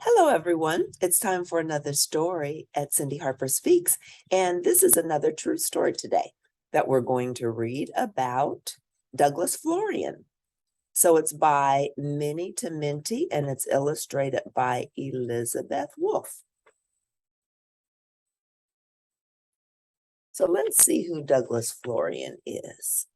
Hello, everyone. It's time for another story at Cindy Harper Speaks. And this is another true story today that we're going to read about Douglas Florian. So it's by Minnie Timenti and it's illustrated by Elizabeth Wolf. So let's see who Douglas Florian is.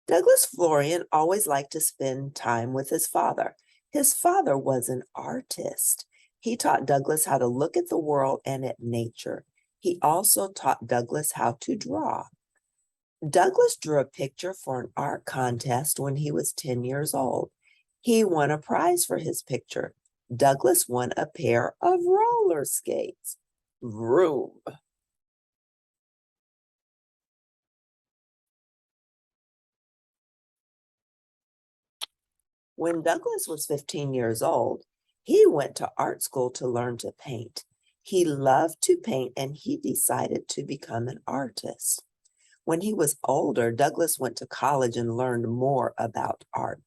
Douglas Florian always liked to spend time with his father. His father was an artist. He taught Douglas how to look at the world and at nature. He also taught Douglas how to draw. Douglas drew a picture for an art contest when he was 10 years old. He won a prize for his picture. Douglas won a pair of roller skates. Vroom. When Douglas was 15 years old, he went to art school to learn to paint. He loved to paint and he decided to become an artist. When he was older, Douglas went to college and learned more about art.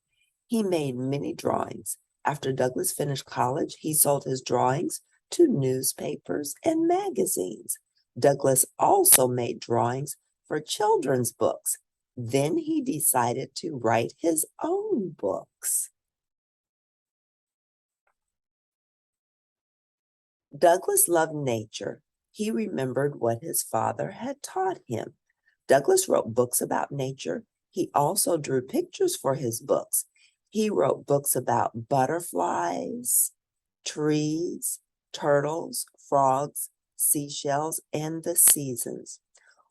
He made many drawings. After Douglas finished college, he sold his drawings to newspapers and magazines. Douglas also made drawings for children's books. Then he decided to write his own books. Douglas loved nature. He remembered what his father had taught him. Douglas wrote books about nature. He also drew pictures for his books. He wrote books about butterflies, trees, turtles, frogs, seashells, and the seasons.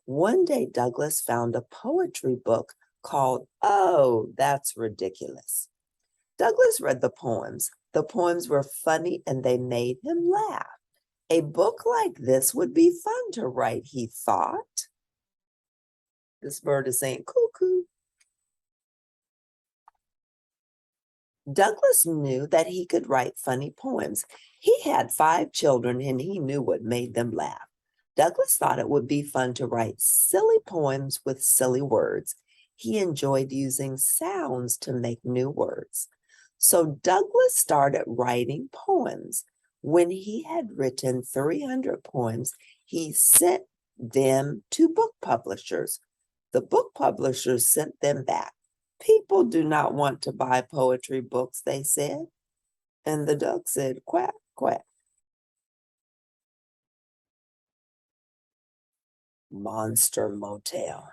One day, Douglas found a poetry book called "Oh, That's Ridiculous." Douglas read the poems. The poems were funny and they made him laugh. A book like this would be fun to write, he thought. This bird is saying cuckoo. Douglas knew that he could write funny poems. He had 5 children and he knew what made them laugh. Douglas thought it would be fun to write silly poems with silly words. He enjoyed using sounds to make new words. So Douglas started writing poems. When he had written 300 poems, he sent them to book publishers. The book publishers sent them back. People do not want to buy poetry books, they said. And the duck said, quack, quack. Monster Motel.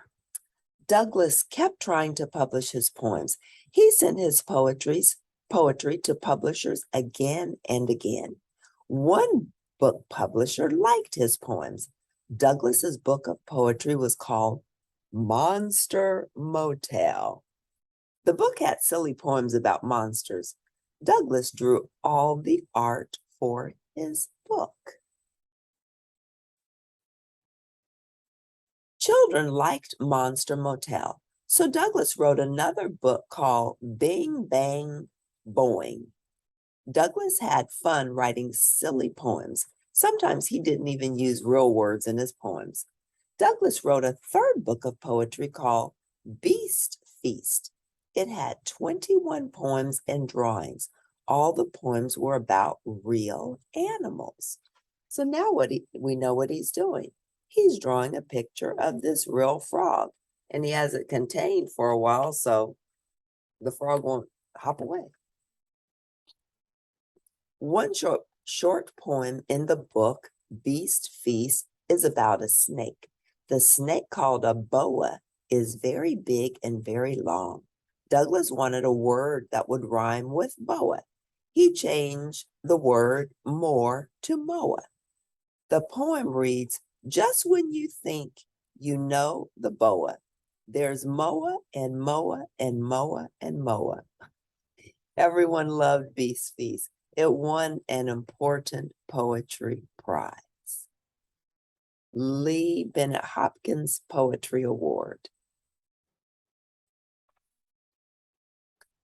Douglas kept trying to publish his poems. He sent his poetry to publishers again and again. One book publisher liked his poems. Douglas's book of poetry was called Monster Motel. The book had silly poems about monsters. Douglas drew all the art for his book. Children liked Monster Motel, so Douglas wrote another book called Bing Bang Boing. Douglas had fun writing silly poems. Sometimes he didn't even use real words in his poems. Douglas wrote a third book of poetry called Beast Feast. It had 21 poems and drawings. All the poems were about real animals. So now we know what he's doing. He's drawing a picture of this real frog, and he has it contained for a while so the frog won't hop away. One short poem in the book, Beast Feast, is about a snake. The snake, called a boa, is very big and very long. Douglas wanted a word that would rhyme with boa. He changed the word more to moa. The poem reads, just when you think you know the boa, there's moa and moa and moa and moa. Everyone loved Beast Feast. It won an important poetry prize. Lee Bennett Hopkins Poetry Award.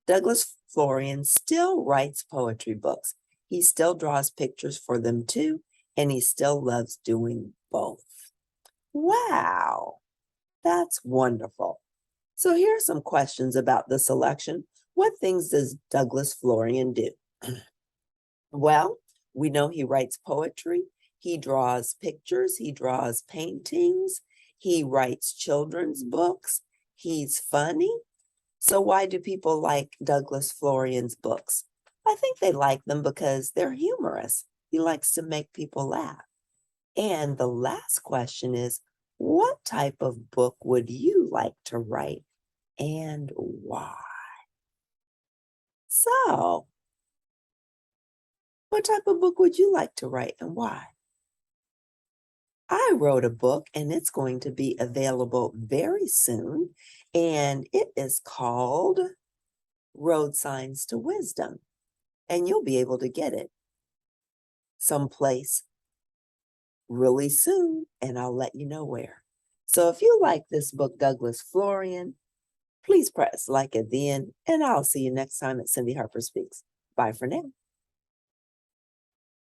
Douglas Florian still writes poetry books. He still draws pictures for them too, and he still loves doing both. Wow, that's wonderful. So here are some questions about the selection. What things does Douglas Florian do? Well, we know he writes poetry, he draws pictures, he draws paintings, he writes children's books, he's funny. So why do people like Douglas Florian's books? I think they like them because they're humorous. He likes to make people laugh. And the last question is, what type of book would you like to write and why? So, what type of book would you like to write and why? I wrote a book and it's going to be available very soon, and it is called Road Signs to Wisdom, and you'll be able to get it someplace really soon, and I'll let you know where. So if you like this book, Douglas Florian, please press like at the end, and I'll see you next time at Cindy Harper Speaks. Bye for now.